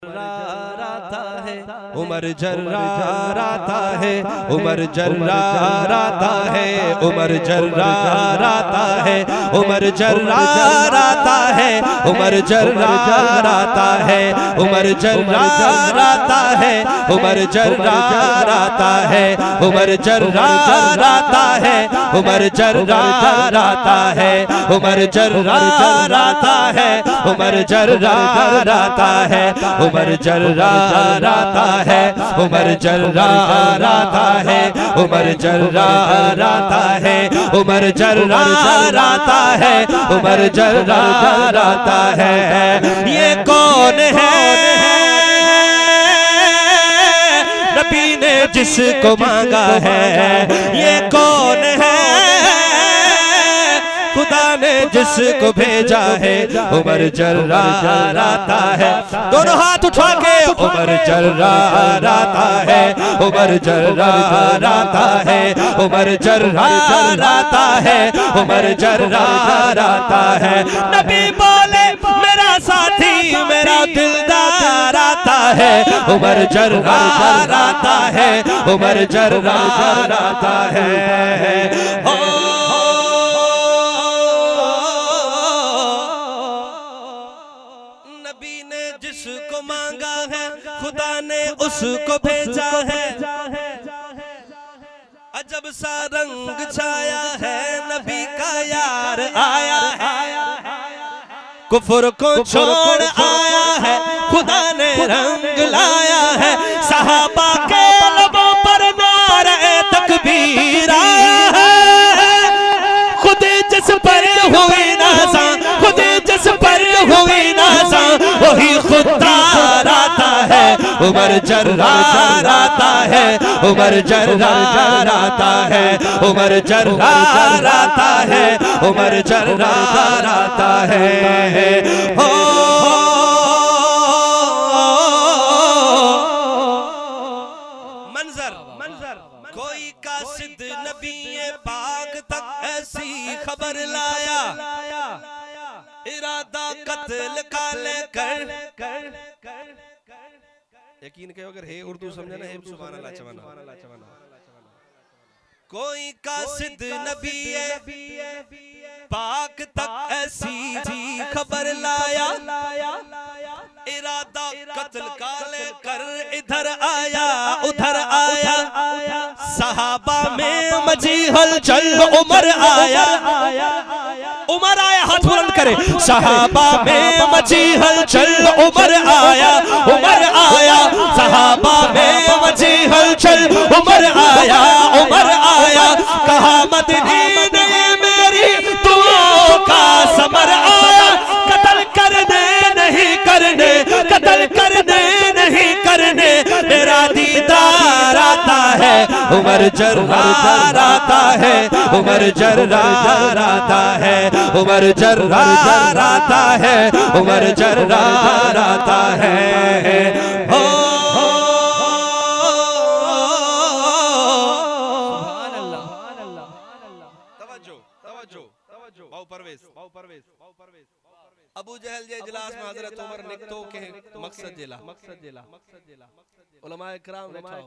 जर्राता है उमर जर्राता है उमर जर्राता है उमर जर्राता है उमर जर्राता है उमर जर्राता है उमर जर्राता है उमर जर्राता है उमर जर्राता है उमर जर्राता है उमर जर्राता है उमर जर्राता है उमर जर्राता है उमर जर्राता है उमर जर्राता है उमर जर्राता है उमर जर्राता है। ये कौन है नबी ने जिसको मांगा है, ये कौन है खुदा ने जिसको भेजा है। उमर जर्राता है, दोनों हाथ उठा के उमर जर्राता है उमर जर्राता है उमर जर्राता है उमर जर्राता है। नबी बोले मेरा साथी मेरा दिलदार आता है। उमर जर्राता है उमर जर्राता है। जिसको मांगा है खुदा ने उसको भेजा है। अजब सा रंग छाया है नबी का यार आया है। कुफर को छोड़ आया है खुदा ने रंग लाया है। सहाबा के लबों पर नारे तकबीर आया है। खुद जिस पर हुई नाज़ा खुद जिस पर हुई नाज़ा वही खुदार आता है। उमर जर्राता है उमर जर्राता है उमर जर्राता है उमर जर्राता है। हो मंजर मंजर कोई कासिद नबी पाक तक ऐसी खबर लाया। इरादा कत्ल का लेकर यकीन करो अगर है उर्दू समझे ना है सुभान अल्लाह चवाना। कोई कासिद नबी पाक तक ऐसी खबर लाया। इरादा कत्ल का लेकर इधर आया उधर आया। सहाबा में मची हलचल उमर आया उमर आया हाथ बुलंद करे। सहाबा में मची हलचल उमर आया उमर आया। सहाबा में मची हलचल उमर आया उमर आया। कहा मदनी ने मेरी दुआओं का समर आया। कत्ल करने नहीं करने कत्ल करने नहीं करने मेरा दीदार आता है। उमर जर्राता है उमर जर्राता है उमर जर्राता है उमर जर्राता है। हो अबू जहल जे इजलास में हजरत उमर निकतो के मकसद जिला उलमाए किराम लिखाओ।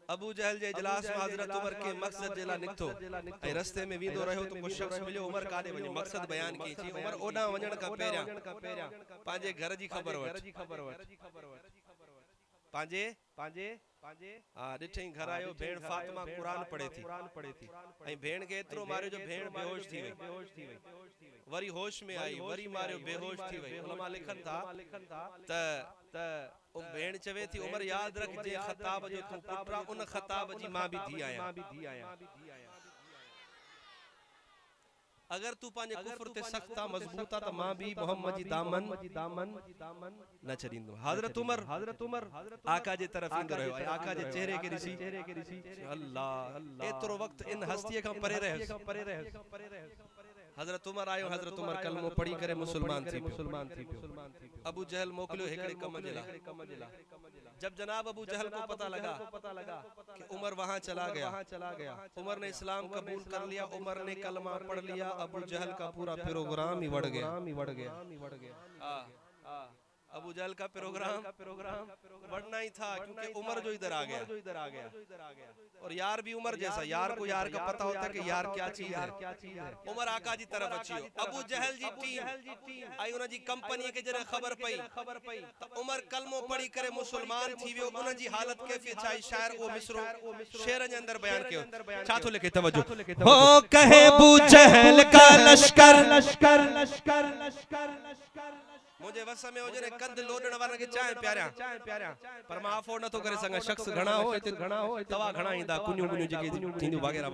अबू जहल जे इजलास में हजरत उमर के मकसद जिला निकतो ऐं रस्ते में वींदो रहियो तो कुछ शख्स मिलियो। उमर काॾे वञे मकसद बयान कई चई उमर ओॾां वञण खां पहिरियां पंहिंजे घर जी ख़बर वठ। पंहिंजे ॾिठई घर आयो भेण फातिमा कुरान पढ़े थी ऐं भेण के एतिरो मारियो जो भेण बेहोश थी वई। वरी होश में आई वरी मारियो बेहोश थी वई। उलमा लिखन था त भेण चवे थी उमर याद रख जे खताब जो तू पुटरा उन खताब जी मां भी थी आया। अगर तू पांजे कुफर ते सख्ता मजबूता त मां भी मोहम्मद जी दामन न छड़ींदो। हजरत उमर आका जे तरफ ईंदो रहियो ऐं आका जे चेहरे के ॾिसी अल्लाह एतिरो वक्त इन हस्तीअ खां परे रहियो। हजरत उमर आयो हजरत उमर कलमो पढ़ी करे मुसलमान थी पियो। अबू जहल मोकलियो हिकड़े कम जे लाइ। जब जनाब अबू जहल को पता लगा कि उमर वहां चला गया उमर ने इस्लाम कबूल कर लिया उमर ने कलमा पढ़ लिया। अबू जहल का पूरा प्रोग्राम ही बढ़ गया। अबू जहल का प्रोग्राम बढ़ना ही था, क्योंकि उमर जो इधर आ गया और यार भी उमर जैसा, यार को यार का पता होता है कि यार क्या चीज है। उमर आका जी तरफ अची अबू जहल जी टीम आई उन जी कंपनी के जरे खबर पई तो उमर कलमो पढ़ी करे मुसलमान थी वियो। उन जी हालत कैफियत छाई शायर वो मिसरो शेर जे अंदर बयान कियो छा तो लिखे तवज्जो हो कहे अबू जहल का लश्कर मुझे वस में हो जने कंध लोडण वाला के चाय प्यारा पर मां अफोर्ड न तो करे संग शख्स घणा हो तवा घणा इंदा कुन्यू जेके थींदू वगैरह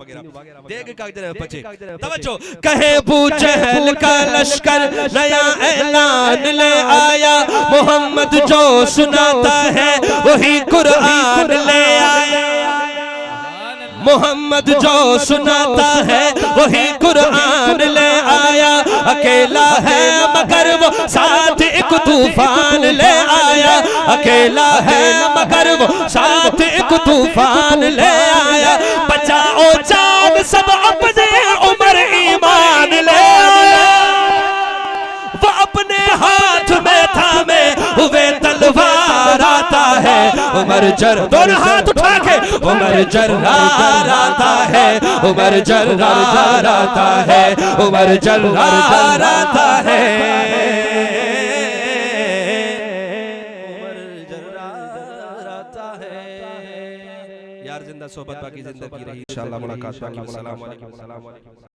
देख का इधर पचे तवज्जो कहे अबू जहल का लश्कर नया ऐलान ले आया मोहम्मद जो सुनाता है वही कुरान ले आया। मोहम्मद जो सुनाता है वही कुरान ले आया। अकेला है मगर वो साथ एक तूफान ले आया। अकेला है मगर वो साथ एक तूफान ले आया। बचाओ जान सब अपने उमर ईमान ले आया। वो अपने हाथ में थामे हुए तलवार आता है। उमर दोनों हाथ उठा के उमर जर्रार आता है। उमर जर्रार आता है। उमर जर्रार आता है। उमर जर्रार आता है। यार जिंदा सोहबत बाकी जिंदगी रही इंशाअल्लाह मुलाकात बाकी। अस्सलाम वालेकुम।